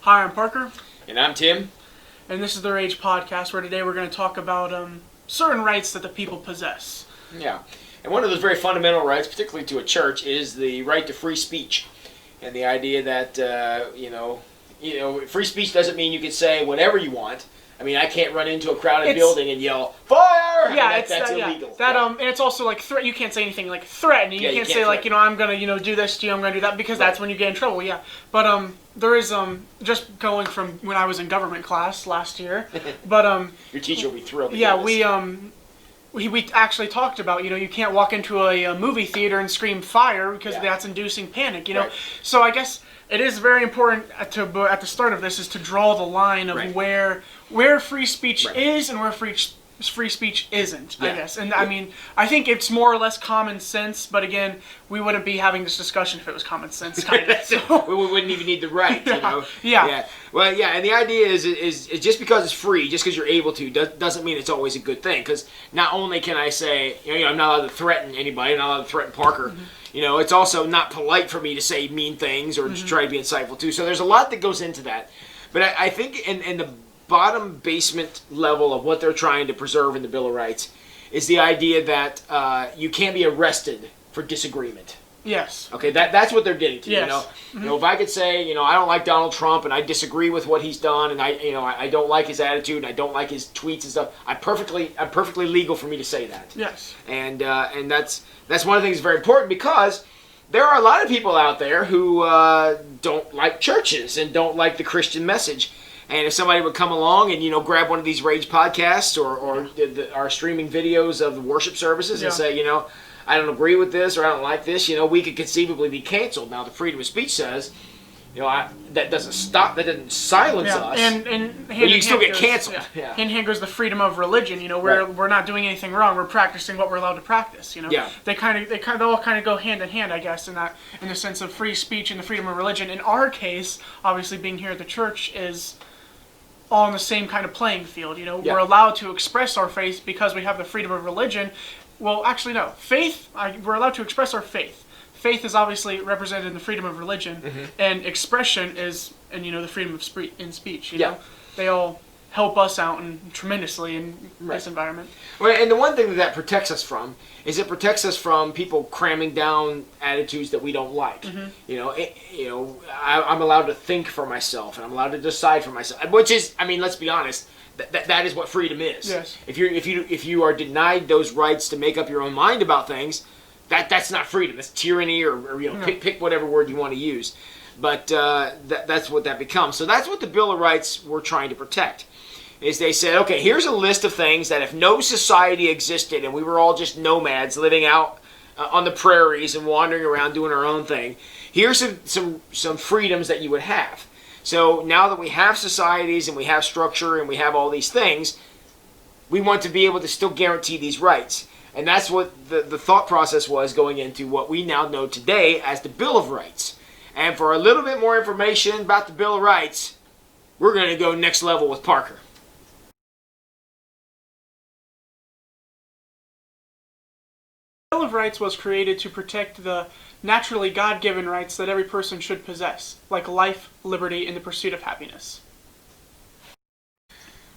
Hi, I'm Parker. And I'm Tim. And this is the Rage Podcast, where today we're going to talk about certain rights that the people possess. Yeah. And one of those very fundamental rights, particularly to a church, is the right to free speech. And the idea that, free speech doesn't mean you can say whatever you want. I mean, I can't run into a crowded building and yell, "Fire!" Yeah, that's illegal. And it's also like you can't say anything like threatening. You can't say like, I'm gonna, do this to you, I'm gonna do that, because that's when you get in trouble. Yeah, but there is just going from when I was in government class last year, but your teacher will be thrilled. Yeah, we actually talked about, you can't walk into a movie theater and scream fire because that's inducing panic. Right. So I guess it is very important at the start of this is to draw the line of where free speech is and where free speech isn't, I guess. And I mean, I think it's more or less common sense, but again, we wouldn't be having this discussion if it was common sense, kind of. So. We wouldn't even need the right, Yeah. Well, and the idea is just because it's free, just because you're able to, doesn't mean it's always a good thing. Because not only can I say, I'm not allowed to threaten anybody, I'm not allowed to threaten Parker, it's also not polite for me to say mean things or to try to be insightful too. So there's a lot that goes into that. But I think in the bottom basement level of what they're trying to preserve in the Bill of Rights is the idea that you can't be arrested for disagreement. Yes. Okay, that's what they're getting to. Yes. If I could say, I don't like Donald Trump and I disagree with what he's done and I don't like his attitude and I don't like his tweets and stuff, I'm perfectly legal for me to say that. Yes. And that's one of the things that's very important, because there are a lot of people out there who don't like churches and don't like the Christian message. And if somebody would come along and, grab one of these Rage podcasts or our streaming videos of the worship services and say, I don't agree with this or I don't like this, we could conceivably be canceled. Now, the freedom of speech says, that doesn't silence us. And but you still get canceled. Yeah. Hand in hand goes the freedom of religion. We're not doing anything wrong. We're practicing what we're allowed to practice. They all kind of go hand in hand, I guess, in the sense of free speech and the freedom of religion. In our case, obviously, being here at the church is all on the same kind of playing field. We're allowed to express our faith because we have the freedom of religion. Well, actually, no. Faith, we're allowed to express our faith. Faith is obviously represented in the freedom of religion, and expression is the freedom of speech. They all help us out tremendously in this environment. Well, and the one thing that protects us from is it protects us from people cramming down attitudes that we don't like. I'm allowed to think for myself, and I'm allowed to decide for myself, which is, let's be honest. That is what freedom is. Yes. If you are denied those rights to make up your own mind about things, that's not freedom. That's tyranny, or pick whatever word you want to use. But that's what that becomes. So that's what the Bill of Rights we're trying to protect. Is they said, okay, here's a list of things that if no society existed and we were all just nomads living out on the prairies and wandering around doing our own thing, here's some freedoms that you would have. So now that we have societies and we have structure and we have all these things, we want to be able to still guarantee these rights. And that's what the thought process was going into what we now know today as the Bill of Rights. And for a little bit more information about the Bill of Rights, we're going to go next level with Parker. The Bill of Rights was created to protect the naturally God-given rights that every person should possess, like life, liberty, and the pursuit of happiness.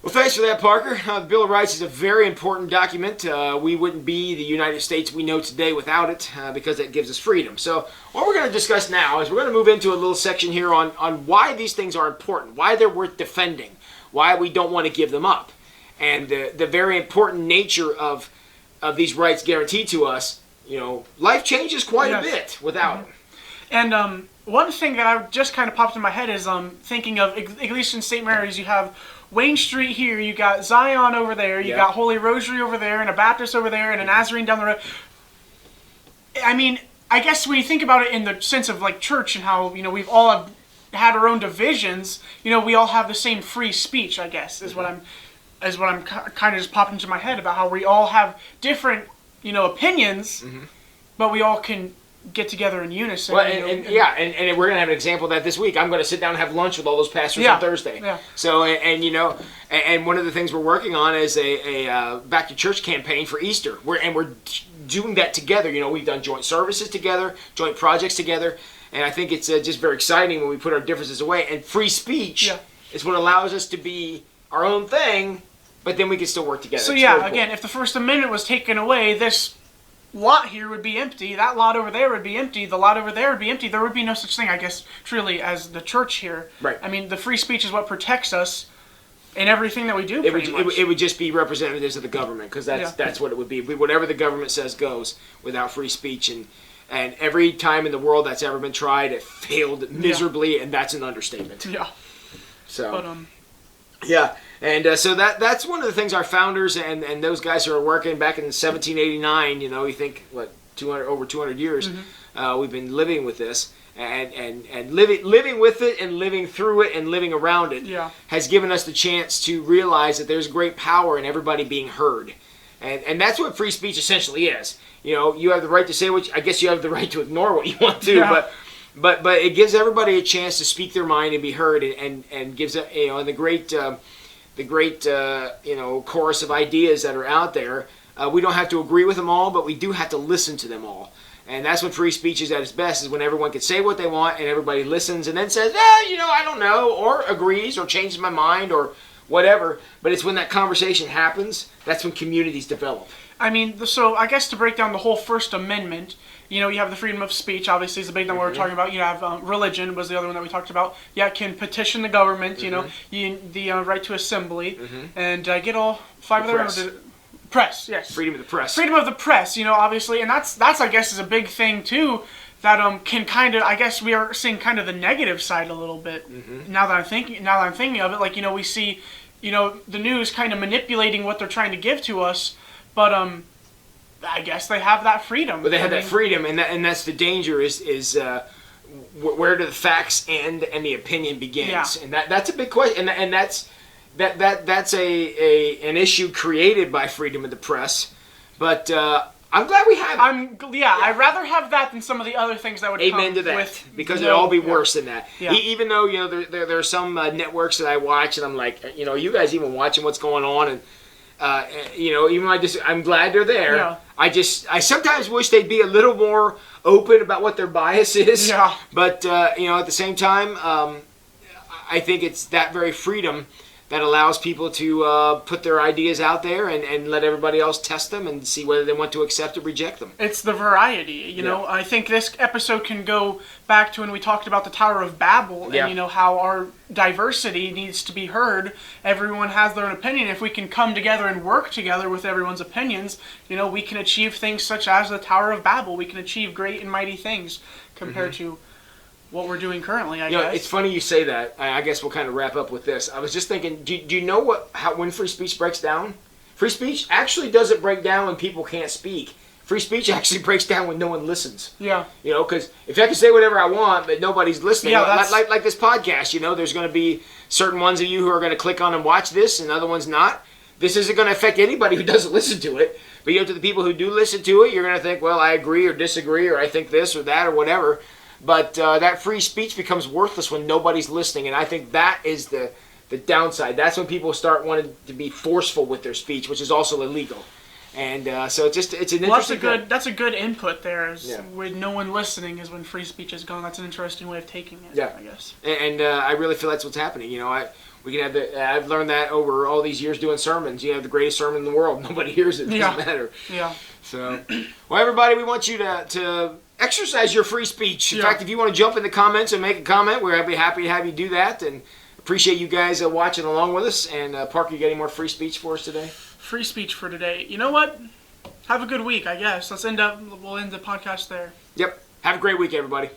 Well, thanks for that, Parker. The Bill of Rights is a very important document. We wouldn't be the United States we know today without it, because it gives us freedom. So what we're going to discuss now is we're going to move into a little section here on why these things are important, why they're worth defending, why we don't want to give them up, and the very important nature of these rights guaranteed to us. Life changes quite a bit without them. And one thing that I just kind of popped in my head is thinking of, at least in St. Mary's, you have Wayne Street here, you got Zion over there, you got Holy Rosary over there, and a Baptist over there, and a Nazarene down the road. I guess when you think about it in the sense of like church and how, we've all had our own divisions, we all have the same free speech, I guess, is what I'm kind of just popped into my head about how we all have different, opinions, but we all can get together in unison. Well, and we're going to have an example of that this week. I'm going to sit down and have lunch with all those pastors on Thursday. Yeah. So, and one of the things we're working on is a Back to Church campaign for Easter. We're doing that together. We've done joint services together, joint projects together. And I think it's just very exciting when we put our differences away. And free speech is what allows us to be our own thing, but then we can still work together. So again, if the First Amendment was taken away, this lot here would be empty, that lot over there would be empty, the lot over there would be empty. There would be no such thing, I guess, truly, as the church here. Right. I mean, the free speech is what protects us in everything that we do, it would just be representatives of the government, because that's what it would be. Whatever the government says goes without free speech. And every time in the world that's ever been tried, it failed miserably, and that's an understatement. Yeah. So. But, yeah. And so that's one of the things our founders and those guys who are working back in 1789, you think, over 200 years, we've been living with this. And living with it and living through it and living around it has given us the chance to realize that there's great power in everybody being heard. And that's what free speech essentially is. You have the right to say I guess you have the right to ignore what you want to, but it gives everybody a chance to speak their mind and be heard, and gives the great chorus of ideas that are out there. We don't have to agree with them all, but we do have to listen to them all. And that's when free speech is at its best, is when everyone can say what they want and everybody listens and then says, I don't know, or agrees or changes my mind or whatever. But it's when that conversation happens, that's when communities develop. I mean, so I guess to break down the whole First Amendment, you have the freedom of speech, obviously, is the big one we're talking about. You have religion was the other one that we talked about. Yeah, can petition the government, the right to assembly, and get all five of them. Press, yes. Freedom of the press. Freedom of the press, obviously, and that's I guess is a big thing too. That can kind of, I guess we are seeing kind of the negative side a little bit. Now that I'm thinking of it, like we see, the news kind of manipulating what they're trying to give to us, but I guess they have that freedom. But they have that freedom, and that's the danger is where do the facts end and the opinion begins, and that's a big question, and that's. That's an issue created by freedom of the press, but I'm glad we have it. I'd rather have that than some of the other things that would Amen to that, because it'd all be worse than that. Even though there are some networks that I watch, and I'm like, you guys even watching what's going on, and even I'm glad they're there. Yeah. I sometimes wish they'd be a little more open about what their bias is. Yeah. But at the same time, I think it's that very freedom that allows people to put their ideas out there and let everybody else test them and see whether they want to accept or reject them. It's the variety, I think this episode can go back to when we talked about the Tower of Babel and, how our diversity needs to be heard. Everyone has their own opinion. If we can come together and work together with everyone's opinions, we can achieve things such as the Tower of Babel. We can achieve great and mighty things compared to what we're doing currently, I guess. It's funny you say that. I guess we'll kind of wrap up with this. I was just thinking, do you know when free speech breaks down? Free speech actually doesn't break down when people can't speak. Free speech actually breaks down when no one listens. Yeah. Because if I can say whatever I want, but nobody's listening, like this podcast, there's going to be certain ones of you who are going to click on and watch this and other ones not. This isn't going to affect anybody who doesn't listen to it. But to the people who do listen to it, you're going to think, well, I agree or disagree, or I think this or that or whatever. But that free speech becomes worthless when nobody's listening, and I think that is the downside. That's when people start wanting to be forceful with their speech, which is also illegal. And so it's an interesting. That's a good input there. With no one listening is when free speech is gone. That's an interesting way of taking it. Yeah. I guess. And I really feel that's what's happening. We can have I've learned that over all these years doing sermons. You have the greatest sermon in the world. Nobody hears it. It doesn't matter. Yeah. So, well, everybody, we want you to exercise your free speech. In fact, if you want to jump in the comments and make a comment, we'll be happy to have you do that. And appreciate you guys watching along with us. And Parker, you got any more free speech for us today? Free speech for today. You know what? Have a good week, I guess. We'll end the podcast there. Yep. Have a great week, everybody.